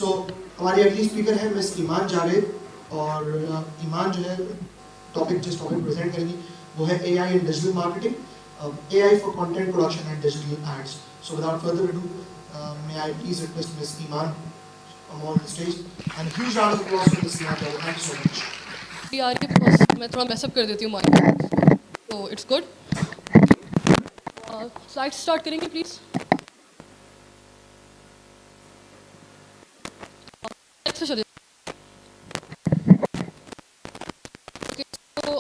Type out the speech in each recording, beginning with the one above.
सो हमारी अगली स्पीकर है मिस ईमान जावेद, और ईमान जो है जिस टॉपिक प्रेजेंट करेंगी वो है AI in digital marketing, AI for content production and digital ads. So without further ado, may I please request Miss Iman on the stage, and a huge round of applause for Miss Iman Jaवेद. Thank you so much. यार ये बस मैं थोड़ा mess up कर देती हूँ mic, तो it's good. Slide start करेंगे प्लीज. से चलिए. Okay, so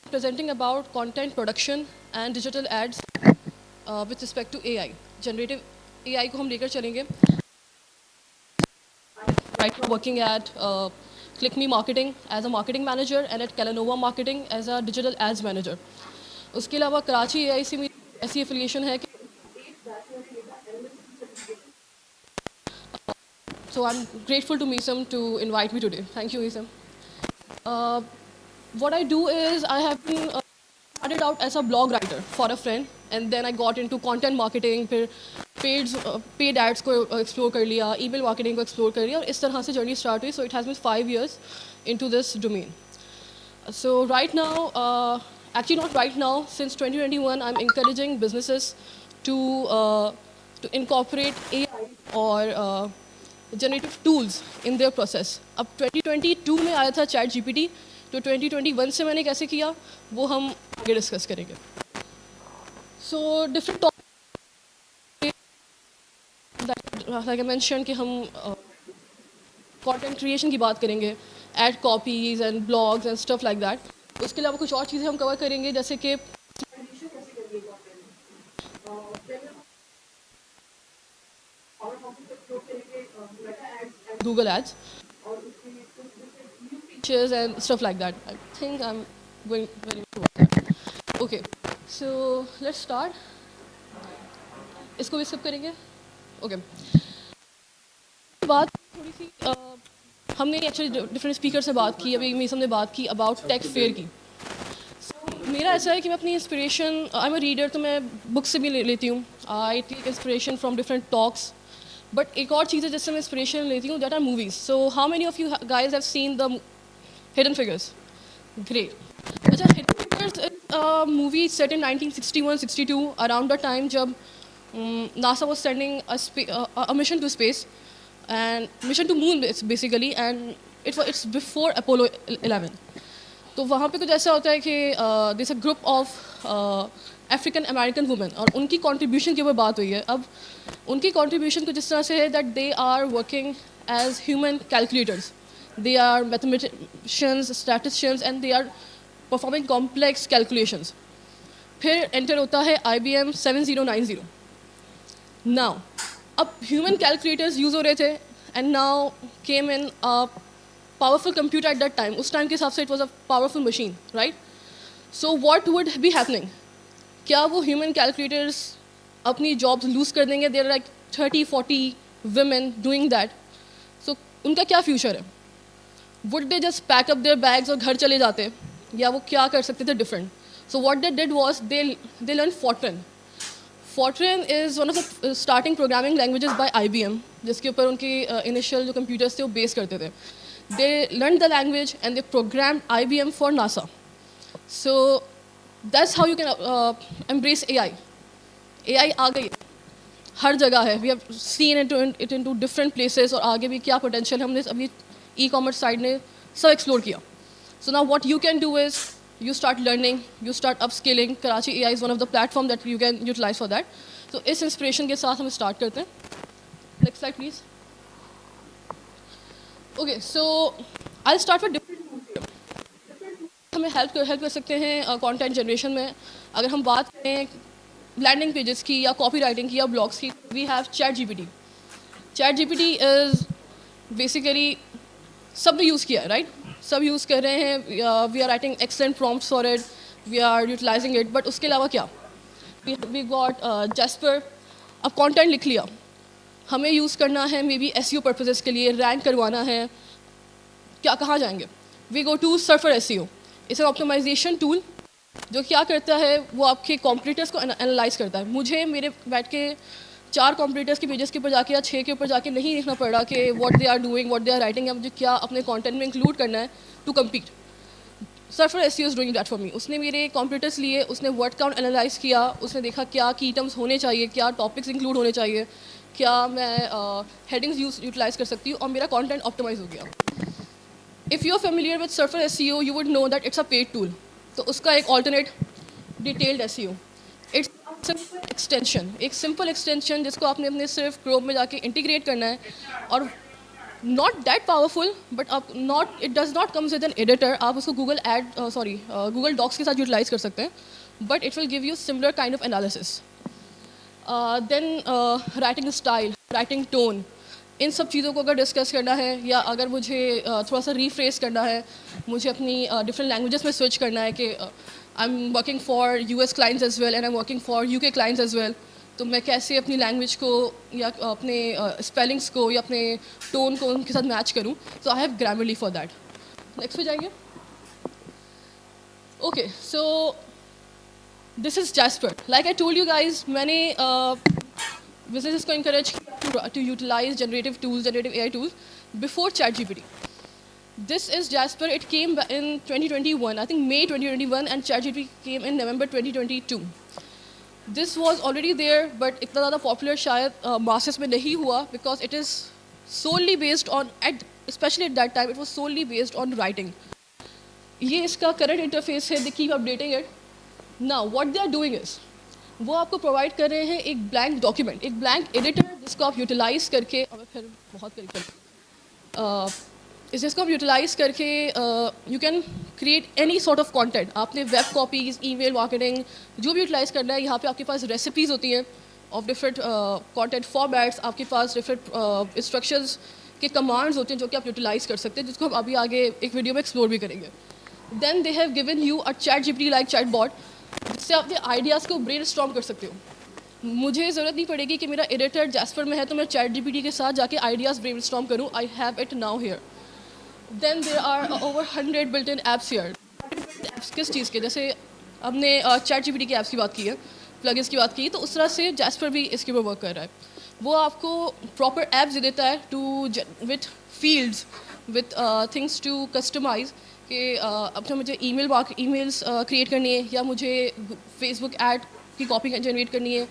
presenting about content production and digital ads with respect to AI. Generative AI को हम लेकर चलेंगे. Right now working at ClickMe Marketing as a marketing manager and at Calanova Marketing as a digital ads manager. उसके अलावा Karachi AI से मेरी ऐसी affiliation है कि so I'm grateful to Misam to invite me today. Thank you, Misam. What I do is I have been started out as a blog writer for a friend, and then I got into content marketing, फिर paid ads को explore कर लिया, email marketing को explore कर लिया, और इस तरह से journey start हुई. So it has been 5 years into this domain. So right now, actually not right now, since 2021, I'm encouraging businesses to incorporate AI or generative tools in their process. अब 2022 में आया था चैट जीपीटी, तो 2021 से मैंने कैसे किया वो हम आगे डिस्कस करेंगे. So different topic like I mention कि हम कंटेंट क्रिएशन की बात करेंगे, ad copies and blogs and stuff like that. उसके अलावा कुछ और चीज़ें हम कवर करेंगे जैसे कि Google Ads features and stuff like that. I think I'm going very well with that. Okay, so let's start. इसको भी skip करेंगे. Okay. बात थोड़ी सी हमने एक्चुअली डिफरेंट स्पीकर से बात की, अभी मीसम ने बात की अबाउट टेक फेयर की. मेरा ऐसा है कि मैं अपनी inspiration, I am a reader, तो मैं बुक से भी लेती हूँ. I take inspiration from different talks. But एक और चीज़ है जिससे मैं इंस्पिरेशन लेती हूँ, that are movies. So how many of you guys have seen the Hidden Figures? Great. अच्छा, Hidden Figures movie set in 1961-62 around the time जब NASA was sending a mission to space and mission to moon basically, and it's before Apollo 11. तो वहाँ पे कुछ ऐसा होता है कि there's a group of African American women, और उनकी contribution के ऊपर बात हुई है. अब उनकी contribution कुछ इस तरह से है that they are working as human calculators. They are mathematicians, statisticians, and they are performing complex calculations. फिर enter होता है IBM 7090. Now अब ह्यूमन कैलकुलेटर्स यूज़ हो रहे थे, and now came in powerful computer at that time. उस time के हिसाब से it was a powerful machine, right? So what would be happening? क्या वो ह्यूमन कैलकुलेटर्स अपनी जॉब्स लूज़ कर देंगे? There are like 30-40 women doing that. So उनका क्या फ्यूचर है? Would they just pack up their bags और घर चले जाते, या वो क्या कर सकते थे different? So what they did was they learn Fortran. Fortran is one of the starting programming languages by IBM, जिसके ऊपर उनके initial जो computers थे वो base करते थे. They learned the language and they programmed IBM for NASA. So that's how you can embrace AI. AI आ गई है, हर जगह है. We have seen it into different places, और आगे भी क्या potential है हमने अभी e-commerce side ने सब explore किया. So now what you can do is you start learning, you start upscaling. Karachi AI is one of the platform that you can utilize for that. So इस inspiration के साथ हम start करते हैं. Next slide please. Okay, so I'll start with different हमें help कर सकते हैं content generation में. अगर हम बात करें landing pages की या copywriting की या blogs की, we have ChatGPT. ChatGPT is basically सबने यूज़ किया है, राइट? सब यूज़ कर रहे हैं. We are writing excellent prompts for it, we are utilising it. But उसके अलावा क्या? We got Jasper. अब कंटेंट लिख लिया, हमें यूज़ करना है मे बी SEO पर्पजेज़ के लिए, रैंक करवाना है, क्या कहाँ जाएंगे? We go to Surfer SEO. It's an optimisation tool जो क्या करता है, वो आपके कॉम्पिटिटर्स को एनालाइज करता है. मुझे मेरे बैठ के 4 कॉम्पिटिटर्स के पेजेस के ऊपर जाके या 6 के ऊपर जाके नहीं देखना पड़ रहा कि what they are doing, what they are writing, या मुझे क्या अपने कंटेंट में इंक्लूड करना है to compete. Surfer SEO is doing that for me. उसने मेरे कॉम्पिटिटर्स लिए, उसने वर्ड काउंट एनालाइज किया, उसने देखा क्या की टर्म्स होने चाहिए, क्या टॉपिक्स इंक्लूड होने चाहिए, क्या मैं हेडिंग्स यूटिलाइज कर सकती हूँ, और मेरा कंटेंट ऑप्टिमाइज हो गया। If you are familiar with Surfer SEO you would know that it's a paid tool. तो उसका एक alternate detailed SEO, it's extension, एक सिंपल एक्सटेंशन जिसको आपने अपने सिर्फ क्रोम में जाके इंटीग्रेट करना है, और नॉट दैट पावरफुल बट आप not, it does not comes with an editor. आप उसको गूगल डॉक्स के साथ यूटिलाइज कर सकते हैं, but it will give you similar kind of analysis. Then writing style, writing tone, इन सब चीज़ों को अगर डिस्कस करना है, या अगर मुझे थोड़ा सा रीफ्रेस करना है, मुझे अपनी डिफरेंट लैंग्वेजेस में स्विच करना है कि I am working for US clients as well and I am working for UK clients as well, तो मैं कैसे अपनी लैंग्वेज को या अपने स्पेलिंग्स को या अपने टोन को उनके साथ मैच करूँ। So I have Grammarly for that. Next पे जाएंगे। Okay, so this is Jasper. Like I told you guys, मैंने businesses को encourage to utilize generative tools, generative AI tools before ChatGPT. This is Jasper. It came in 2021, I think May 2021, and ChatGPT came in November 2022. This was already there, but इतना ज़्यादा popular शायद masses में नहीं हुआ because it is solely based on, especially at that time, it was solely based on writing. ये इसका current interface है, they keep updating it. Now what they are doing is, वो आपको प्रोवाइड कर रहे हैं एक ब्लैंक डॉक्यूमेंट, एक ब्लैंक एडिटर, जिसको आप यूटिलाइज़ करके, और फिर बहुत करीब जिसको आप यूटिलाइज़ करके you can create any sort of content. आपने वेब कॉपीज़, ईमेल मार्केटिंग, जो भी यूटिलाइज़ करना है, यहाँ पे आपके पास रेसिपीज़ होती हैं ऑफ डिफरेंट कंटेंट फॉर्मेट्स, आपके पास डिफरेंट इंस्ट्रक्शंस के कमांड्स होते हैं जो कि आप यूटिलाइज़ कर सकते हैं, जिसको हम अभी आगे एक वीडियो में एक्सप्लोर भी करेंगे। Then they have given you a ChatGPT like chatbot, जिससे आप अपने आइडियाज़ को ब्रेनस्टॉर्म कर सकते हो। मुझे ज़रूरत नहीं पड़ेगी कि मेरा एडिटर जैस्पर में है तो मैं ChatGPT के साथ जाके आइडियाज़ ब्रेनस्टॉर्म करूँ। I have it now here. Then there are over 100 built in apps here. Apps किस चीज़ के, जैसे हमने ChatGPT के एप्स की बात की है, प्लगइन्स की बात की, तो उस तरह से जैस्पर भी इसके ऊपर वर्क कर रहा है। वो आपको प्रॉपर एप्स दे देता है to with fields, with things to customise, कि अब तो मुझे ईमेल्स क्रिएट करनी है, या मुझे फेसबुक ऐड की कॉपी जनरेट करनी है,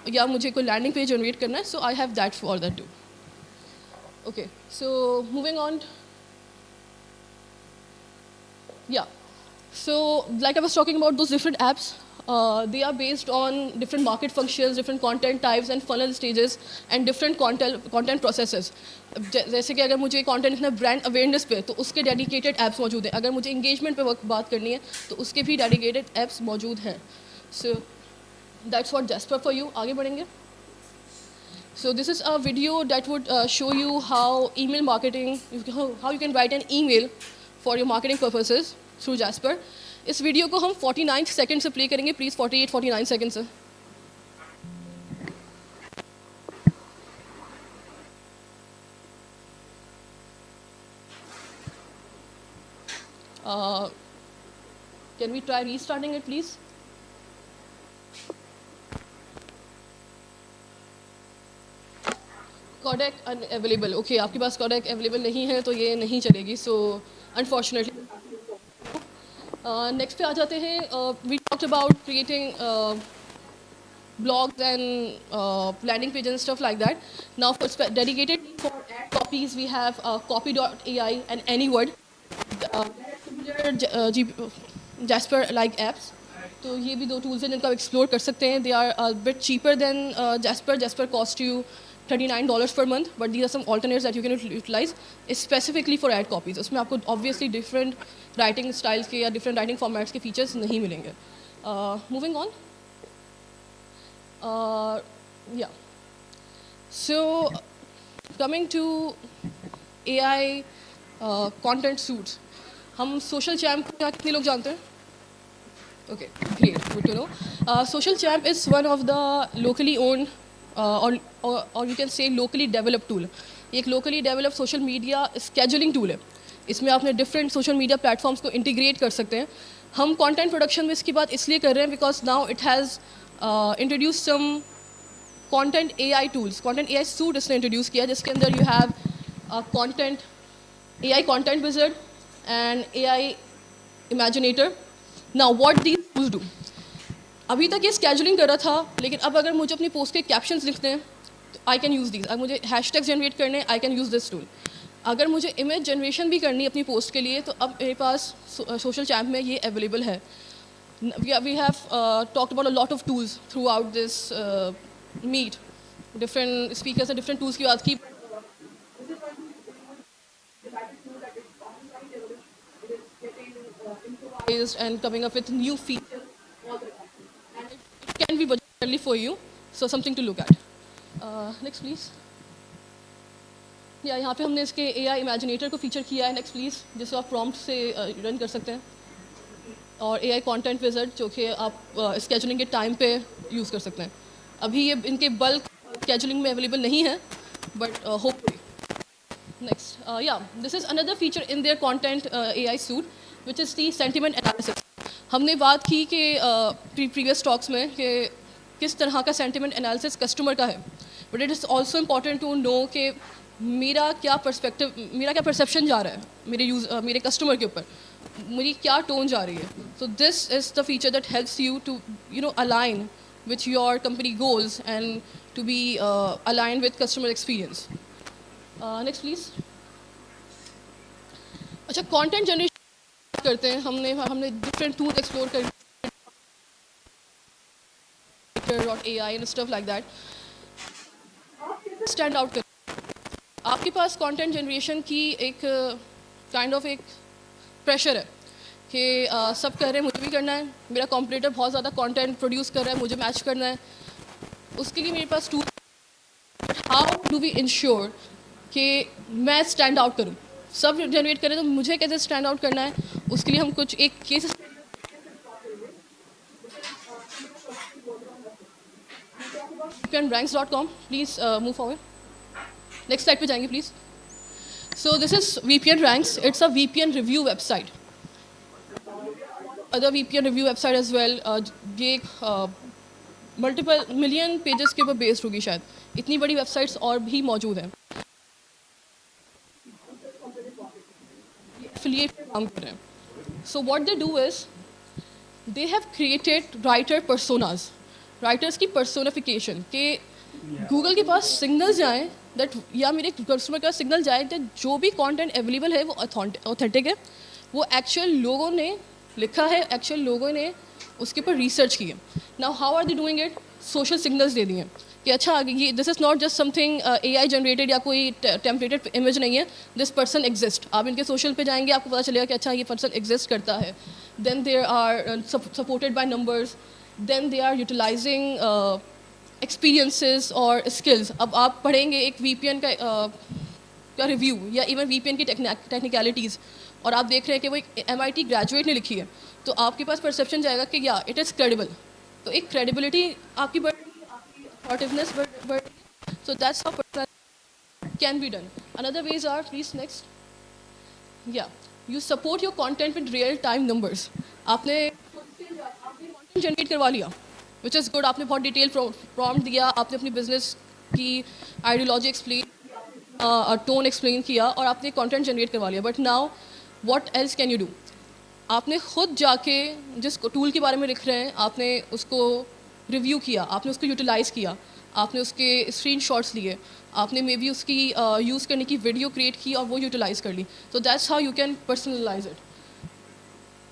या मुझे कोई लैंडिंग पेज जनरेट करना है। So I have that for that too. Okay, so moving on, yeah so like I was talking about those different apps, they are based on different market functions, different content types and funnel stages and different content processes. जैसे कि अगर मुझे content लिखना है brand awareness पे, तो उसके dedicated apps मौजूद हैं। अगर मुझे इंगेजमेंट पे बात करनी है तो उसके भी डेडिकेटेड एप्स मौजूद हैं। So that's what jasper for you. आगे बढ़ेंगे। So this is a video that would show you how email marketing, how you can write an email for your marketing purposes through Jasper. इस video को हम 49 second से play करेंगे, please 48-49 second से। Can we try restarting it, please? Codec unavailable. Okay, आपके पास codec available नहीं है तो ये नहीं चलेगी, सो अनफॉर्चुनेटली। नेक्स्ट पे आ जाते हैं। We talked about creating blogs and landing pages and stuff like that. Now for dedicated for ad copies we have copy.ai and AnyWord, Jasper like apps. तो ये भी दो tools हैं जिनको आप explore कर सकते हैं. They are a bit cheaper than Jasper. Jasper cost you $39 per month, but these are some alternates that you can utilize specifically for ad copies. उसमें आपको obviously different writing styles के या different writing formats के features नहीं मिलेंगे. Moving on. Yeah. So coming to AI content suites, हम social champ को कितने लोग जानते हैं? Okay, great, good to know. Social champ is one of the locally owned or you can say locally developed tool. ये एक locally developed social media scheduling tool है. इसमें आपने different social media platforms को integrate कर सकते हैं. हम content production में इसकी बात इसलिए कर रहे हैं because now it has introduced some content AI tools, content AI suite इसने इंट्रोड्यूस किया, जिसके अंदर you have content AI content wizard and AI imaginator. Now what these tools do, अभी तक ये स्केजुलिंग कर रहा था, लेकिन अब अगर मुझे अपनी पोस्ट के कैप्शंस लिखने हैं तो आई कैन यूज़ दीज. अगर मुझे हैशटैग जनरेट करने हैं, I can use this tool. अगर मुझे इमेज जनरेशन भी करनी है अपनी पोस्ट के लिए, तो अब मेरे पास सोशल चैम्प में ये अवेलेबल है. We have talked about a lot of tools throughout this meet. Different speakers and different tools की बात की. And coming up with new features. It can be budget friendly for you, so something to look at. Next please. या यहाँ पे हमने इसके AI इमेजिनेटर को feature किया है. नेक्स्ट प्लीज़, जिसको आप प्रॉम्प्ट से रन कर सकते हैं. और AI कंटेंट विज़ार्ड जो कि आप स्केजुलिंग के टाइम पे यूज़ कर सकते हैं. अभी ये इनके बल्क स्केजुलिंग में अवेलेबल नहीं है, बट होपफुली. नेक्स्ट, या this is another feature in their content AI suit, which is the sentiment analysis. हमने बात की कि प्रीवियस टॉक्स में कि किस तरह का सेंटिमेंट एनालिसिस कस्टमर का है, but it is also important to know कि मेरा क्या परसेप्शन जा रहा है मेरे कस्टमर के ऊपर, मेरी क्या टोन जा रही है. So this is the feature that helps you to align with your company goals and to be align with customer experience. Next please. अच्छा, कंटेंट जनरेशन करते हैं. हमने डिफरेंट टूल एक्सप्लोर कर .ai and stuff like that. Stand out कर, आपके पास content generation की एक kind of एक प्रेशर है कि सब कर रहे हैं, मुझे भी करना है. मेरा कॉम्पिटिटर बहुत ज़्यादा कंटेंट प्रोड्यूस कर रहा है, मुझे मैच करना है. उसके लिए मेरे पास tool. How do we ensure कि मैं स्टैंड आउट करूं? सब जनरेट करें तो मुझे कैसे स्टैंड आउट करना है? उसके लिए हम कुछ एक case VPNranks.com. Please move forward. Next slide पे जाएंगे please. So this is VPN Ranks. It's a VPN review website. Other VPN review website as well. ये मल्टीपल मिलियन पेजेस के ऊपर बेस्ड होगी शायद. इतनी बड़ी वेबसाइट्स और भी मौजूद हैं. एफिलिएट काम कर रहे हैं. सो what they do is they have created writer personage. Writers की पर्सोनिफिकेशन के गूगल के पास सिग्नल जाएँ दैट, या मेरे कस्टमर का सिग्नल जाए दैट जो भी कंटेंट अवेलेबल है वो ऑथेंटिक है, वो एक्चुअल लोगों ने लिखा है, एक्चुअल लोगों ने उसके ऊपर रिसर्च की है. Now how are they doing it? Social signals दे दिए कि अच्छा ये this is not just something AI generated या कोई टेम्पलेटेड इमेज नहीं है. This person exist. आप इनके सोशल पे जाएंगे, आपको पता चलेगा कि अच्छा ये पर्सन एग्जिस्ट करता है. Then they are supported by numbers. Then they are utilising experiences और स्किल्स. अब आप पढ़ेंगे एक VPN का रिव्यू या इवन VPN की टेक्निकलिटीज़, और आप देख रहे हैं कि वो एक MIT ग्रेजुएट ने लिखी है, तो आपके पास परसेप्शन जाएगा कि या इट इज़ क्रेडिबल. तो एक क्रेडिबिलिटी आपकी बढ़ेगी, आपकी अथॉरिटिवनेस बढ़ेगी. So that's how personal can be done. Another ways are, please next. Yeah you support your content with real time numbers. आपने कंटेंट जनरेट करवा लिया, विच इज़ गुड. आपने बहुत डिटेल प्रॉम्प्ट दिया, आपने अपनी बिजनेस की आइडियोलॉजी एक्सप्लेन, टोन एक्सप्लेन किया, और आपने कंटेंट जनरेट करवा लिया. But now what else can you do? आपने खुद जाके जिस टूल के बारे में लिख रहे हैं, आपने उसको रिव्यू किया, आपने उसको यूटिलाइज़ किया, आपने उसके स्क्रीनशॉट्स लिए, आपने मे बी उसकी यूज़ करने की वीडियो क्रिएट की और वो यूटिलाइज़ कर ली. So that's how you can personalise it.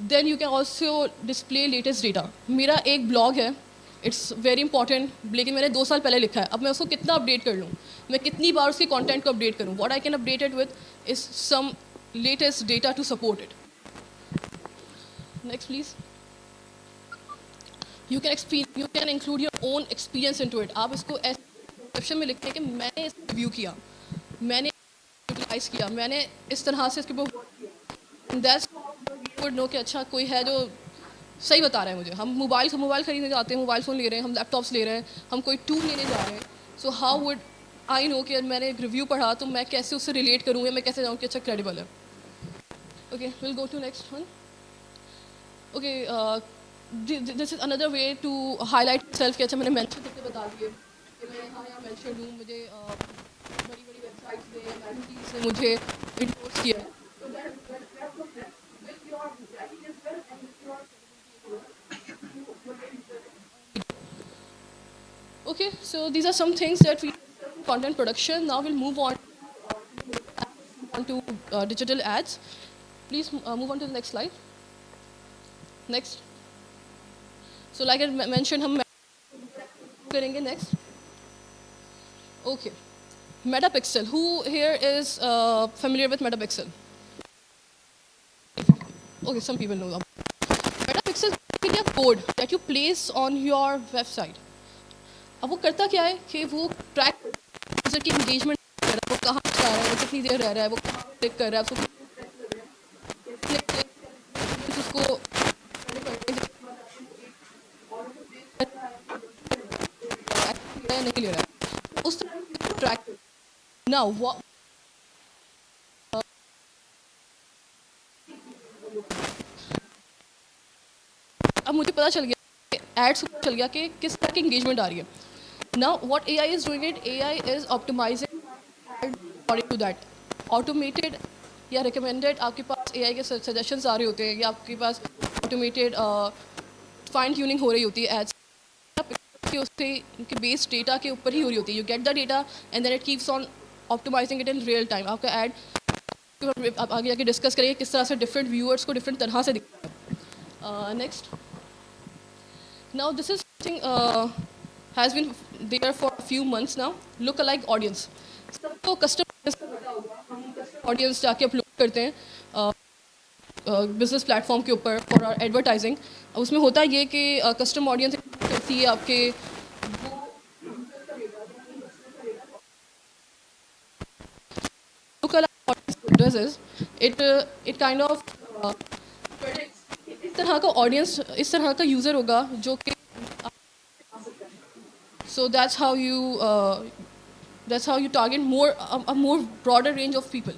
Then you can also display latest data. मेरा एक ब्लॉग है, इट्स वेरी इंपॉर्टेंट, लेकिन मैंने 2 साल पहले लिखा है. अब मैं उसको कितना अपडेट कर लूँ, मैं कितनी बार उसके कंटेंट को अपडेट करूँ? What I can update it with is some latest data to support it. Next please. You can include your own experience into it. आप इसको ऐसे डिस्क्रिप्शन में लिखते हैं कि मैंने इसको रिव्यू किया, मैंने यूटिलाइज किया, मैंने इस तरह से इसके ऊपर. दैट्स गुड नो कि अच्छा कोई है जो सही बता रहा है मुझे. हम मोबाइल खरीदने जाते हैं, मोबाइल फ़ोन ले रहे हैं, हम लैपटॉप्स ले रहे हैं, हम कोई टूल लेने जा रहे हैं. So how would I know कि मैंने एक रिव्यू पढ़ा तो मैं कैसे उससे रिलेट करूँ, या मैं कैसे जाऊँ कि अच्छा क्रेडिबल है. Okay, will go to next one. Okay, this is another way to highlight self कि अच्छा मैंने मेंशन करके बता दिए. कि मैं यहाँ यहाँ मेंशन हूँ, मुझे बड़ी बड़ी वेबसाइट्स ने, मैगजीन्स ने मुझे इंडोर्स किया है. Okay, so these are some things that we content production. Now we'll move on to digital ads. Please move on to the next slide. Next. So like I mentioned, हम करेंगे next. Okay. Metapixel. Who here is familiar with Metapixel? Okay, some people know that. Metapixel is basically a code that you place on your website. अब वो करता क्या है कि वो track user की एंगेजमेंट कर रहा है, वो कहाँ जा रहा है, वो कितनी देर रह रहा है, वो कहाँ क्लिक कर रहा है, उसको नहीं ले रहा है उस ट्रैक. नाउ व्हाट अब मुझे पता चल गया, एड्स चल गया कि किस तरह की एंगेजमेंट आ रही है. Now what AI is doing it, AI is optimising according to that. Automated या रिकमेंडेड आपके पास एआई के सजेशंस आ रहे होते हैं, या आपके पास ऑटोमेटेड फाइन ट्यूनिंग हो रही होती है एड्स कि उसके उनके बेस डेटा के ऊपर ही हो रही होती है. You get the data and then it keeps on optimising it in real time. आपका एड आप आगे जाके डिस्कस करेंगे किस तरह से डिफरेंट व्यूअर्स को डिफरेंट तरह से दिखता है. Next. Now this is something has been there for a few months now. Look-alike audience. तो कस्टमर ऑडियंस जाके अपलोड करते हैं बिजनेस प्लेटफॉर्म के ऊपर फॉर आवर एडवर्टाइजिंग. उसमें होता ये कि कस्टम ऑडियंस करती है आपके look-alike audience does is it kind of इस तरह का ऑडियंस, इस तरह का यूज़र होगा जो कि so that's how you target more a more broader range of people.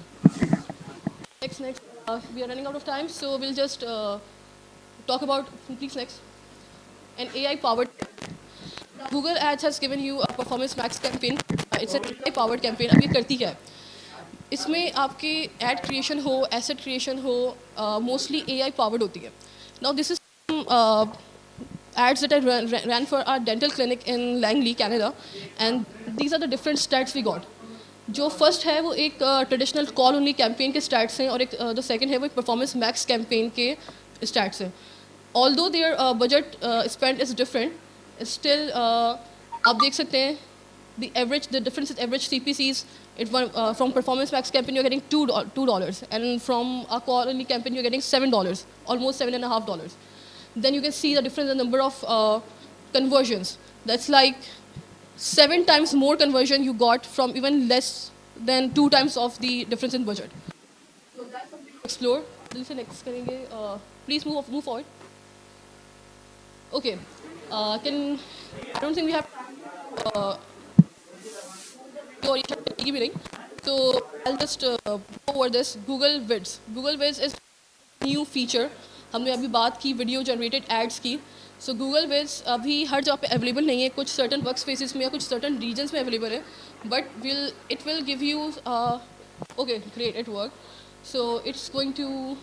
Next. We are running out of time, so we'll just talk about, please next, an AI powered. Google Ads has given you a Performance Max campaign. It's an AI powered campaign. अब ये करती है, इसमें आपके add creation हो, asset creation हो, mostly AI powered होती है. Now this is ads that I ran for our dental clinic in Langley, Canada, and these are the different stats we got. जो फर्स्ट है वो एक ट्रेडिशनल कॉल ओनली कैंपेन के stats हैं, और एक जो सेकंड है वो एक परफॉर्मेंस मैक्स कैंपेन के स्टैट्स हैं. Although their budget spend is different, still आप देख सकते हैं the difference is average CPCs. From performance max campaign you're getting $2, and from a call only campaign you're getting $7, almost $7.50. Then you can see the difference in the number of conversions. That's like 7 times more conversion you got from even less than 2 times of the difference in budget. So that's something to explore. Next करेंगे. Please move forward. Okay. I don't think we have. So I'll just go over this. Google Vids. Google Vids is a new feature. हमने अभी बात की video generated ads की. सो Google विड्स अभी हर जगह पे available नहीं है, कुछ सर्टन वर्क स्पेसिस में या कुछ सर्टन रीजन्स में अवेलेबल है, but it will give you okay great it work. So it's going to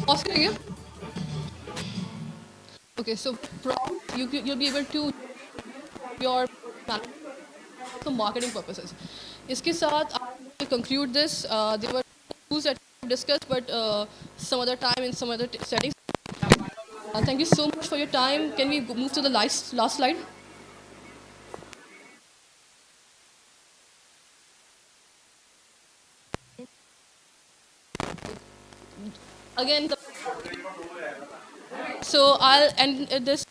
pause करेंगे. Okay, so you'll be able to your for marketing purposes. इसके साथ I conclude this. There were tools that we discussed, but some other time in some other settings. Thank you so much for your time. Can we move to the last slide? Again, so I'll end this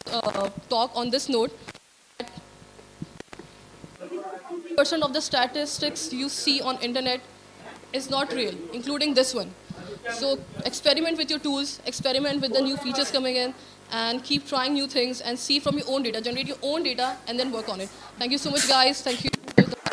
talk on this note. Percent of the statistics you see on internet is not real, including this one. So experiment with your tools, experiment with the new features coming in, and keep trying new things and see from your own data, generate your own data, and then work on it. Thank you so much, guys. Thank you.